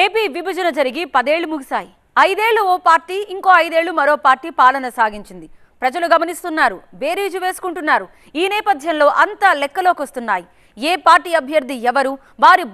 AP విభజన జరిగి 10 ఏళ్లు ముగిశాయి. 5 ఏళ్లు ఓ పార్టీ, ఇంకో 5 ఏళ్లు మరో పార్టీ పాలన సాగించింది. ప్రజలు గమనిస్తున్నారు, బేరీజు వేసుకుంటున్నారు. ఈ నేపథ్యంలో అంతా లెక్కలోకి వస్తున్నాయి. ఏ పార్టీ అభ్యర్థి ఎవరు, వారి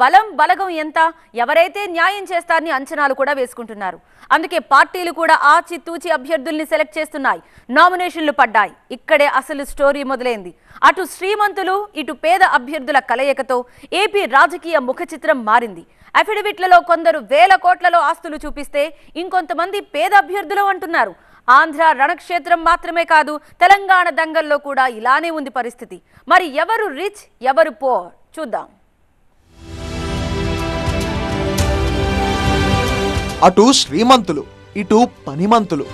బలగం ఎంత, ఎవరైతే న్యాయం చేస్తారని అంచనాలు కూడా వేసుకుంటున్నారు. అందుకే పార్టీలు కూడా ఆచితూచి అభ్యర్థుల్ని సెలెక్ట్ చేస్తున్నాయి. నామినేషన్లు పడ్డాయి. ఇక్కడే అసలు స్టోరీ మొదలైంది. అటు శ్రీమంతులు, ఇటు పేద అభ్యర్థుల కలయికతో ఏపీ రాజకీయ ముఖ చిత్రం మారింది. అఫిడవిట్లలో కొందరు వేల కోట్లలో ఆస్తులు చూపిస్తే, ఇంకొంతమంది పేద అభ్యర్థులు అంటున్నారు. ఆంధ్ర రణక్షేత్రం మాత్రమే కాదు, తెలంగాణ దంగల్లో కూడా ఇలానే ఉంది పరిస్థితి. మరి ఎవరు రిచ్, ఎవరు పోర్ చూద్దాం. అటు శ్రీమంతులు, ఇటు పనిమంతులు.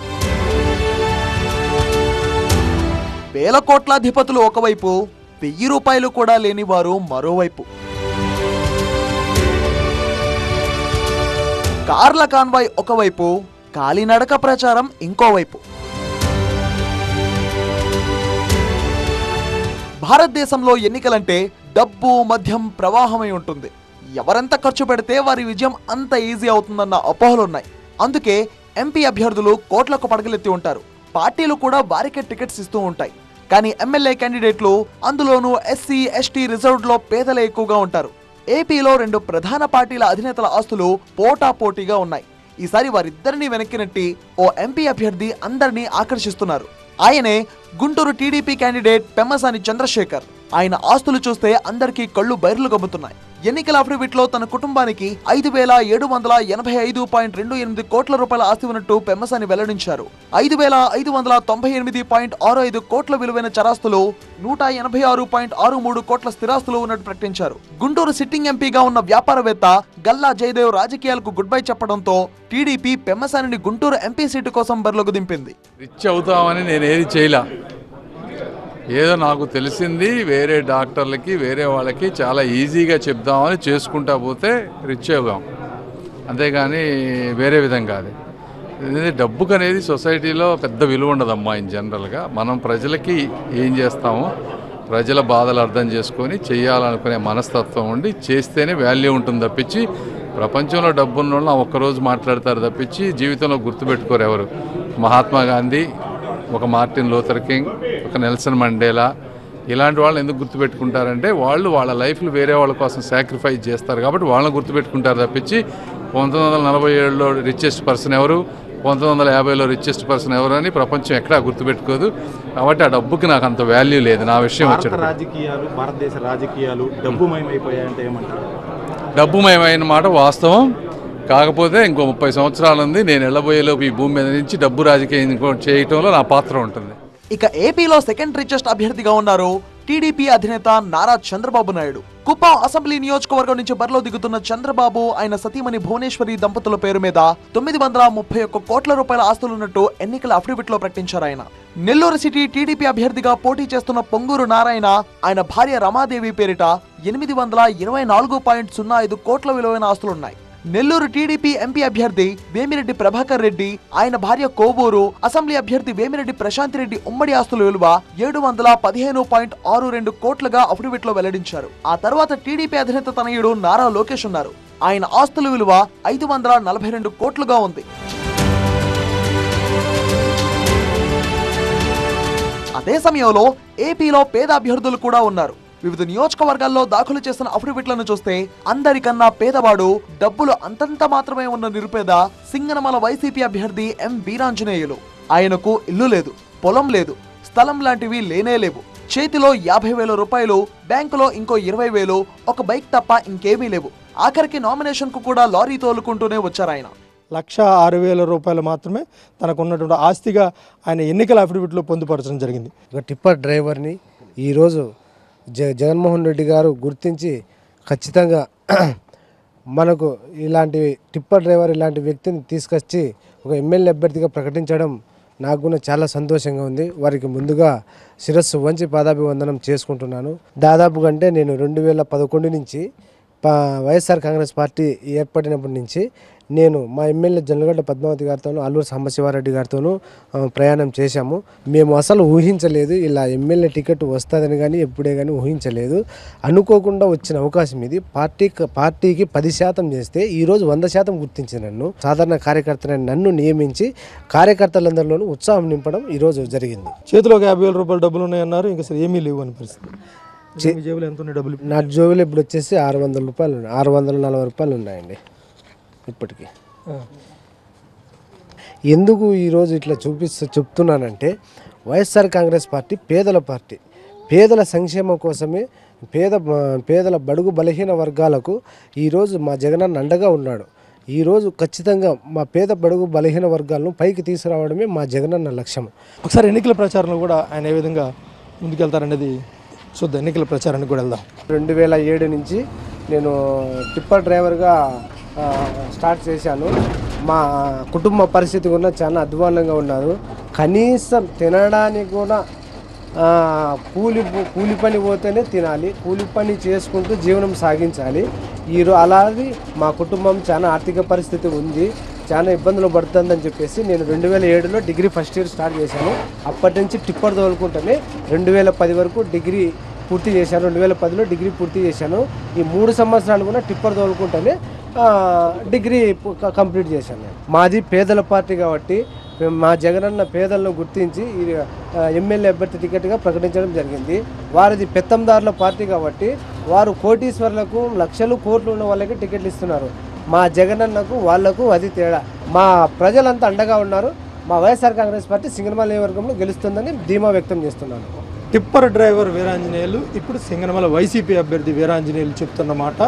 వేల కోట్లాధిపతులు ఒకవైపు, 1000 రూపాయలు కూడా లేని వారు మరోవైపు. కార్ల కాన్వాయ్ ఒకవైపు, కాలినడక ప్రచారం ఇంకోవైపు. భారతదేశంలో ఎన్నికలంటే డబ్బు, మద్యం ప్రవాహమై ఉంటుంది. ఎవరెంత ఖర్చు పెడితే వారి విజయం అంత ఈజీ అవుతుందన్న అపోహలున్నాయి. అందుకే ఎంపీ అభ్యర్థులు కోట్లకు పడగలెత్తి ఉంటారు. పార్టీలు కూడా వారికే టికెట్స్ ఇస్తూ ఉంటాయి. కానీ ఎమ్మెల్యే క్యాండిడేట్లు, అందులోనూ ఎస్సీ, ఎస్టీ రిజర్వ్డ్లో పేదలే ఎక్కువగా ఉంటారు. ఏపీలో 2 ప్రధాన పార్టీల అధినేతల ఆస్తులు పోటాపోటీగా ఉన్నాయి. ఈసారి వారిద్దరిని వెనక్కి నెట్టి ఓ ఎంపీ అభ్యర్థి అందరినీ ఆకర్షిస్తున్నారు. ఆయనే గుంటూరు టీడీపీ క్యాండిడేట్ పెమ్మసాని చంద్రశేఖర్. ఆయన ఆస్తులు చూస్తే అందరికీ కళ్ళు బైర్లు గమ్ముతున్నాయి. ఎన్నికల అఫిడవిట్లో తన కుటుంబానికి 5,785.28 కోట్ల రూపాయల ఆస్తి ఉన్నట్టు పెమ్మసాని వెల్లడించారు. 5,598.65 కోట్ల విలువైన చరాస్తులు, 186.63 కోట్ల స్థిరాస్తులు ఉన్నట్టు ప్రకటించారు. గుంటూరు సిట్టింగ్ ఎంపీగా ఉన్న వ్యాపారవేత్త గల్లా జయదేవ్ రాజకీయాలకు గుడ్ బై చెప్పడంతో టీడీపీ పెమ్మసానిని గుంటూరు ఎంపీ సీటు కోసం బరిలోకి దింపింది. రిచ్ అవుతామని నేను ఏది చేయలా, ఏదో నాకు తెలిసింది వేరే డాక్టర్లకి, వేరే వాళ్ళకి చాలా ఈజీగా చెప్దామని చేసుకుంటా పోతే రిచ్ అవుదాం, అంతేగాని వేరే విధంగా కాదు. డబ్బుకు అనేది సొసైటీలో పెద్ద విలువ ఉండదమ్మా. ఇన్ జనరల్గా మనం ప్రజలకి ఏం చేస్తామో, ప్రజల బాధలు అర్థం చేసుకొని చేయాలనుకునే మనస్తత్వం ఉండి చేస్తేనే వాల్యూ ఉంటుంది తప్పించి, ప్రపంచంలో డబ్బున్న వాళ్ళు ఒక్కరోజు మాట్లాడతారు తప్పించి జీవితంలో గుర్తుపెట్టుకోరు ఎవరు. మహాత్మా గాంధీ, ఒక మార్టిన్ లూథర్ కింగ్, ఒక నెల్సన్ మండేలా, ఇలాంటి వాళ్ళని ఎందుకు గుర్తుపెట్టుకుంటారంటే వాళ్ళు వాళ్ళ లైఫ్లు వేరే వాళ్ళ కోసం సాక్రిఫైస్ చేస్తారు కాబట్టి వాళ్ళని గుర్తుపెట్టుకుంటారు తప్పించి 1947లో రిచెస్ట్ పర్సన్ ఎవరు, 1950లో రిచెస్ట్ పర్సన్ ఎవరు అని ప్రపంచం ఎక్కడా గుర్తుపెట్టుకోదు. కాబట్టి ఆ డబ్బుకి నాకు అంత వాల్యూ లేదు. నా విషయం వచ్చాడు, రాజకీయాలు, భారతదేశ రాజకీయాలు డబ్బుమయమైపోయాయంటే ఏమంటారు? డబ్బుమయమైన మాట వాస్తవం. కాకపోతే ఇంకో 30 సంవత్సరాలు ఉంది, నేను వెళ్ళబోయేలోపు ఈ భూమి మీద నుంచి డబ్బు రాజకీయం చేయటంలో నా పాత్ర ఉంటుంది. ఇక ఏపీలో సెకండ్ రిచెస్ట్ అభ్యర్థిగా ఉన్నారు టీడీపీ అధినేత నారా చంద్రబాబు నాయుడు. కుప్పం అసెంబ్లీ నియోజకవర్గం నుంచి బరిలో దిగుతున్న చంద్రబాబు, ఆయన సతీమణి భువనేశ్వరి దంపతుల పేరు మీద 931 కోట్ల రూపాయల ఆస్తులున్నట్టు ఎన్నికల అఫిడవిట్లో ప్రకటించారు ఆయన. నెల్లూరు సిటీ టీడీపీ అభ్యర్థిగా పోటీ చేస్తున్న పొంగూరు నారాయణ, ఆయన భార్య రమాదేవి పేరిట 824.05 కోట్ల విలువైన ఆస్తులున్నాయి. నెల్లూరు టీడీపీ ఎంపీ అభ్యర్థి వేమిరెడ్డి ప్రభాకర్ రెడ్డి, ఆయన భార్య కోవూరు, అసెంబ్లీ అభ్యర్థి వేమిరెడ్డి ప్రశాంత్ రెడ్డి ఉమ్మడి ఆస్తుల విలువ 715.62 కోట్లుగా అఫిడవిట్లో వెల్లడించారు. ఆ తర్వాత టీడీపీ అధినేత తనయుడు నారా లోకేష్ ఉన్నారు. ఆయన ఆస్తుల విలువ 542 కోట్లుగా ఉంది. అదే సమయంలో ఏపీలో పేద అభ్యర్థులు కూడా ఉన్నారు. వివిధ నియోజకవర్గాల్లో దాఖలు చేసిన అఫిడవిట్లను చూస్తే అందరికన్నా పేదవాడు, డబ్బులు అంతంత మాత్రమే ఉన్న నిరుపేద సింగనమల వైసీపీ అభ్యర్థి ఎం వీరాంజనేయులు. ఆయనకు ఇల్లు లేదు, పొలం లేదు, స్థలం లాంటివి లేనే లేవు. చేతిలో 50,000 రూపాయలు, బ్యాంకులో ఇంకో 20,000, ఒక బైక్ తప్ప ఇంకేమీ లేవు. ఆఖరికి నామినేషన్ కు కూడా లారీ తోలుకుంటూనే వచ్చారు ఆయన. 1,06,000 రూపాయలు మాత్రమే తనకు ఉన్నటువంటి ఆస్తిగా ఆయన ఎన్నికల అఫిడవిట్లో పొందుపరచడం జరిగింది. ఒక టిప్పర్ డ్రైవర్ని ఈరోజు జగన్మోహన్ రెడ్డి గారు గుర్తించి ఖచ్చితంగా మనకు ఇలాంటి టిప్పర్ డ్రైవర్ ఇలాంటి వ్యక్తిని తీసుకొచ్చి ఒక ఎమ్మెల్యే అభ్యర్థిగా ప్రకటించడం నాకు కూడా చాలా సంతోషంగా ఉంది. వారికి ముందుగా శిరస్సు వంచి పాదాభివందనం చేసుకుంటున్నాను. దాదాపు కంటే నేను 2011 నుంచి వైఎస్ఆర్ కాంగ్రెస్ పార్టీ ఏర్పడినప్పటి నుంచి నేను మా ఎమ్మెల్యే జొన్నలగడ్డ పద్మావతి గారితోనూ అల్లూరు సాంబశివారెడ్డి గారితోనూ ప్రయాణం చేశాము. మేము అసలు ఊహించలేదు ఇలా ఎమ్మెల్యే టికెట్ వస్తుందని కానీ ఎప్పుడే కానీ ఊహించలేదు. అనుకోకుండా వచ్చిన అవకాశం ఇది. పార్టీకి 10% చేస్తే ఈరోజు 100% గుర్తించి నన్ను సాధారణ కార్యకర్తని నన్ను నియమించి కార్యకర్తలందరిలోనూ ఉత్సాహం నింపడం ఈరోజు జరిగింది. చేతిలో 50,000 రూపాయలు డబ్బులు ఉన్నాయన్నారు, ఇంకా అసలు ఏమీ లేవు అని పరిస్థితి. జేబులో ఎంత ఉన్నాయి డబ్బులు? నా జోబులో ఇప్పుడు వచ్చేసి 600 రూపాయలు ఉన్నాయి, 640 రూపాయలు ఉన్నాయండి ఇప్పటికీ. ఎందుకు ఈరోజు ఇట్లా చెప్తున్నానంటే వైఎస్ఆర్ కాంగ్రెస్ పార్టీ పేదల పార్టీ. పేదల సంక్షేమం కోసమే పేదల బడుగు బలహీన వర్గాలకు ఈరోజు మా జగనన్న అండగా ఉన్నాడు. ఈరోజు ఖచ్చితంగా మా పేద బడుగు బలహీన వర్గాలను పైకి తీసుకురావడమే మా జగనన్న లక్ష్యం. ఒకసారి ఎన్నికల ప్రచారంలో కూడా ఆయన ఏ విధంగా ముందుకెళ్తారనేది చూద్దాం. ఎన్నికల ప్రచారానికి కూడా వెళ్దాం. 2007 నుంచి నేను టిప్పర్ డ్రైవర్గా స్టార్ట్ చేశాను. మా కుటుంబ పరిస్థితి కూడా చాలా అధ్వానంగా ఉన్నారు. కనీసం తినడానికి కూడా కూలి పని పోతేనే తినాలి, కూలి పని చేసుకుంటూ జీవనం సాగించాలి. అలాగే మా కుటుంబం చాలా ఆర్థిక పరిస్థితి ఉంది, చాలా ఇబ్బందులు పడుతుందని చెప్పేసి నేను 2007లో డిగ్రీ ఫస్ట్ ఇయర్ స్టార్ట్ చేశాను. అప్పటి నుంచి టిప్పర్ తోలుకుంటూనే 2010 వరకు డిగ్రీ పూర్తి చేశాను. 2010లో డిగ్రీ పూర్తి చేశాను. ఈ 3 సంవత్సరాలు కూడా టిప్పర్ తోలుకుంటూనే డిగ్రీ కంప్లీట్ చేశాను. మాది పేదల పార్టీ కాబట్టి మా జగనన్న పేదలను గుర్తించి ఎమ్మెల్యే అభ్యర్థి టికెట్గా ప్రకటించడం జరిగింది. వారిది పెత్తందారుల పార్టీ కాబట్టి వారు కోటీశ్వర్లకు లక్షలు కోట్లు ఉన్న వాళ్ళకి టికెట్లు ఇస్తున్నారు. మా జగనన్నకు వాళ్లకు అది తేడా. మా ప్రజలంతా అండగా ఉన్నారు. మా వైఎస్ఆర్ కాంగ్రెస్ పార్టీ సింగనమల నియోజకవర్గంలో గెలుస్తుందని ధీమా వ్యక్తం చేస్తున్నాను. టిప్పర్ డ్రైవర్ వీరాంజనేయులు ఇప్పుడు సింగనమల వైసీపీ అభ్యర్థి వీరాంజనేయులు చెప్తున్న మాట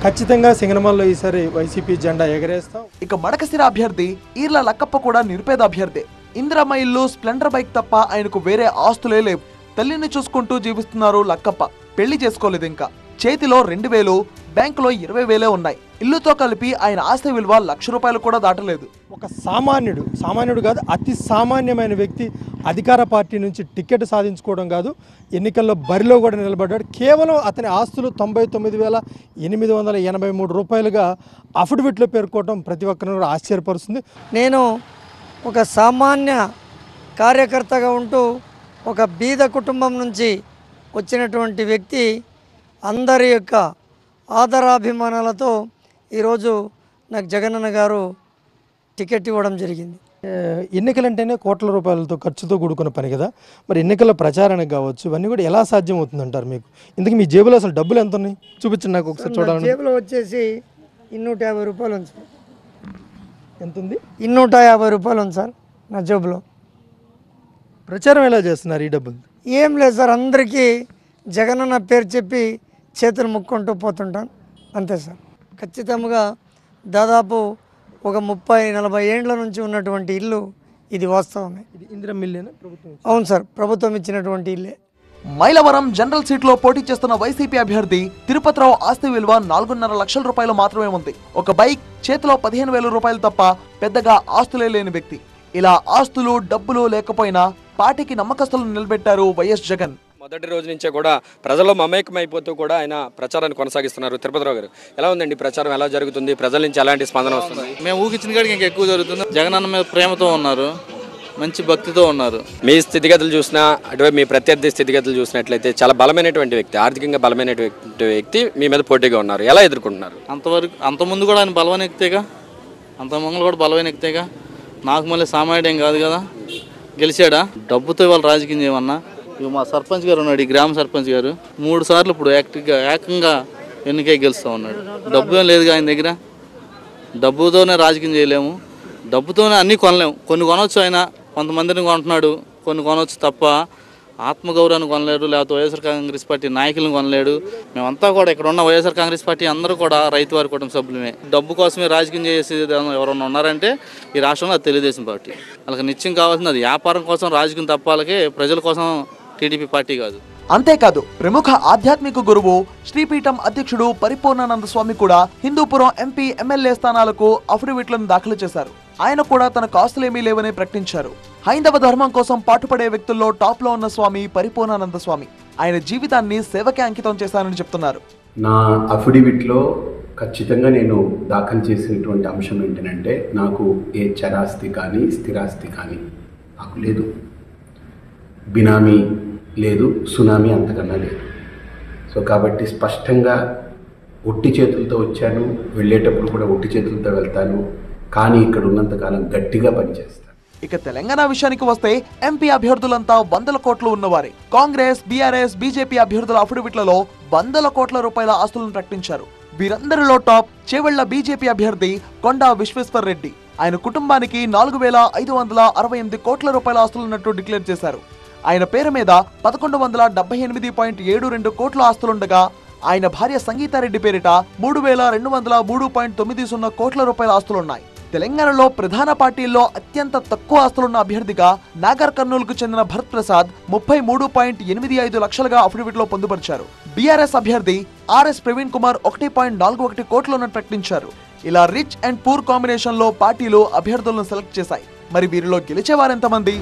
ఖచ్చితంగా సింగనమలలో ఈసారి వైసీపీ జెండా ఎగరేస్తాం. ఇక మడకశిర అభ్యర్థి ఈర్ల లక్కప్ప కూడా నిరుపేద అభ్యర్థి. ఇందిరమ్మ ఇల్లు, స్ప్లెండర్ బైక్ తప్ప ఆయనకు వేరే ఆస్తులే లేవు. తల్లిని చూసుకుంటూ జీవిస్తున్నారు లక్కప్ప. పెళ్లి చేసుకోలేదు ఇంకా. చేతిలో 2,000, బ్యాంకులో 20,000 ఉన్నాయి. ఇల్లుతో కలిపి ఆయన ఆస్తి విలువ ₹1,00,000 కూడా దాటలేదు. ఒక సామాన్యుడు కాదు, అతి సామాన్యమైన వ్యక్తి అధికార పార్టీ నుంచి టికెట్ సాధించుకోవడం కాదు, ఎన్నికల్లో బరిలో కూడా నిలబడ్డాడు. కేవలం అతని ఆస్తులు ₹99,883 అఫిడవిట్లో పేర్కోవడం ప్రతి ఒక్కరిని కూడా ఆశ్చర్యపరుస్తుంది. నేను ఒక సామాన్య కార్యకర్తగా ఉంటూ ఒక బీద కుటుంబం నుంచి వచ్చినటువంటి వ్యక్తి అందరి యొక్క ఆదరాభిమానాలతో ఈరోజు నాకు జగనన్న గారు టికెట్ ఇవ్వడం జరిగింది. ఎన్నికలంటేనే కోట్ల రూపాయలతో ఖర్చుతో కూడుకున్న పని కదా, మరి ఎన్నికల ప్రచారానికి కావచ్చు ఇవన్నీ కూడా ఎలా సాధ్యం అవుతుందంటారు మీకు? ఇందుకు మీ జేబులో అసలు డబ్బులు ఎంత ఉన్నాయి చూపించండి నాకు ఒకసారి చూడాలి. జేబులో వచ్చేసి ₹250 ఉంది. ఎంత ఉంది? ₹250 ఉంది సార్ నా జేబులో. ప్రచారం ఎలా చేస్తున్నారు ఈ డబ్బులు? ఏం లేదు సార్, అందరికీ జగనన్న పేరు చెప్పి చేతులు ముక్కుంటూ పోతుంటాను అంతే సార్. ఖచ్చితంగా దాదాపు ఒక 30-40 ఏండ్ల నుంచి ఉన్నటువంటి ఇల్లు ఇది వాస్తవమే. ఇది ఇందిరమ్మ ఇల్లేనా? ప్రభుత్వం? అవును సార్, ప్రభుత్వం ఇచ్చినటువంటి ఇల్లే. మైలవరం జనరల్ సీట్లో పోటీ చేస్తున్న వైసీపీ అభ్యర్థి తిరుపతిరావు ఆస్తి విలువ ₹4.5 లక్షల మాత్రమే ఉంది. ఒక బైక్, చేతిలో ₹15,000 తప్ప పెద్దగా ఆస్తులే లేని వ్యక్తి. ఇలా ఆస్తులు డబ్బులు లేకపోయినా పార్టీకి నమ్మకస్తులను నిలబెట్టారు వైఎస్ జగన్. మొదటి రోజు నుంచే కూడా ప్రజల్లో మమేకమైపోతూ కూడా ఆయన ప్రచారాన్ని కొనసాగిస్తున్నారు. తిరుపతిరావు గారు, ఎలా ఉందండి ప్రచారం, ఎలా జరుగుతుంది, ప్రజల నుంచి ఎలాంటి స్పందన వస్తుంది? మేము ఊహించిన కాడికి ఇంకా ఎక్కువ జరుగుతుంది. జగనన్న మీద ప్రేమతో ఉన్నారు, మంచి భక్తితో ఉన్నారు. మీ స్థితిగతులు చూసినా అటువైపు మీ ప్రత్యర్థి స్థితిగతులు చూసినట్లయితే చాలా బలమైనటువంటి వ్యక్తి, ఆర్థికంగా బలమైనటువంటి వ్యక్తి మీ మీద పోటీగా ఉన్నారు. ఎలా ఎదుర్కొంటున్నారు? అంతకుముందు కూడా ఆయన బలమైన వ్యక్తేగా, అంతకుముందు కూడా బలమైన వ్యక్తేగా. నాకు మళ్ళీ సామాన్యుడేం కాదు కదా, గెలిచాడా? డబ్బుతో ఇవాళ రాజకీయం చేయమన్నా. ఇక మా సర్పంచ్ గారు ఉన్నాడు, ఈ గ్రామ సర్పంచ్ గారు 3 సార్లు ఇప్పుడు ఏకంగా ఎన్నికై గెలుస్తూ ఉన్నాడు. డబ్బు ఏం లేదుగా ఆయన దగ్గర. డబ్బుతోనే రాజకీయం చేయలేము, డబ్బుతోనే అన్నీ కొనలేము. కొన్ని కొనవచ్చు, ఆయన కొంతమందిని కొంటున్నాడు, కొన్ని కొనవచ్చు తప్ప ఆత్మగౌరవాన్ని కొనలేడు, లేకపోతే వైఎస్ఆర్ కాంగ్రెస్ పార్టీ నాయకులను కొనలేడు. మేమంతా కూడా ఇక్కడ ఉన్న వైఎస్ఆర్ కాంగ్రెస్ పార్టీ అందరూ కూడా రైతు వారి కుటుంబ సభ్యులమే. డబ్బు కోసమే రాజకీయం చేసేది ఎవరన్నా ఉన్నారంటే ఈ రాష్ట్రంలో అది తెలుగుదేశం పార్టీ. వాళ్ళకి నిత్యం కావాల్సింది అది వ్యాపారం కోసం రాజకీయం తప్ప, వాళ్ళకి ప్రజల కోసం టీడీపీ పార్టీ కాదు. అంతేకాదు ప్రముఖ ఆధ్యాత్మిక గురువు శ్రీపీఠం అధ్యక్షుడు పరిపూర్ణానంద స్వామి కూడా హిందూపురం ఎంపీ, ఎమ్మెల్యే స్థానాలకు అఫిడవిట్లను దాఖలు చేశారు. ఆయన కూడా తనకు ఆస్తులేమీ లేవని ప్రకటించారు. హైందవ ధర్మం కోసం పాటుపడే వ్యక్తుల్లో టాప్ లో ఉన్న స్వామి పరిపూర్ణానంద స్వామి. ఆయన జీవితాన్ని సేవకే అంకితం చేశారని చెప్తున్నారు. నా అఫిడవిట్లో ఖచ్చితంగా నేను దాఖలు చేసినటువంటి అంశం ఏంటంటే నాకు ఏ చరాస్తి కానీ స్థిరాస్తి కానీ నాకు లేదు, బినామీ లేదు, సునామీ అంతకన్నా లేదు. సో కాబట్టి స్పష్టంగా ఒట్టి చేతులతో వచ్చాను, వెళ్ళేటప్పుడు కూడా ఒట్టి చేతులతో వెళ్తాను, కానీ ఇక్కడ ఉన్నంతకాలం గట్టిగా పనిచేస్తాను. ఇక తెలంగాణ విషయానికి వస్తే ఎంపీ అభ్యర్థులంతా వందల కోట్లు ఉన్నవారే. కాంగ్రెస్, బీఆర్ఎస్, బీజేపీ అభ్యర్థుల అఫిడవిట్లలో వందల కోట్ల రూపాయల ఆస్తులను ప్రకటించారు. వీరందరిలో టాప్ చేవెళ్ల బీజేపీ అభ్యర్థి కొండా విశ్వేశ్వర్ రెడ్డి. ఆయన కుటుంబానికి 4,568 కోట్ల రూపాయల ఆస్తులున్నట్టు డిక్లేర్ చేశారు. ఆయన పేరు మీద 1178.72 కోట్ల ఆస్తులుండగా ఆయన భార్య సంగీతారెడ్డి పేరిట 3,203.90 కోట్ల రూపాయల ఆస్తులున్నాయి. తెలంగాణలో ప్రధాన పార్టీల్లో అత్యంత తక్కువ ఆస్తులున్న అభ్యర్థిగా నాగర్ కర్నూలుకు చెందిన భరత్ ప్రసాద్ 33.85 లక్షలుగా అఫిడవిట్లో పొందుపరిచారు. బీఆర్ఎస్ అభ్యర్థి ఆర్ఎస్ ప్రవీణ్ కుమార్ 1.41 కోట్లను ప్రకటించారు. ఇలా రిచ్ అండ్ పూర్ కాంబినేషన్ లో పార్టీలు అభ్యర్థులను సెలెక్ట్ చేశాయి. మరి వీరిలో గెలిచేవారెంతమంది?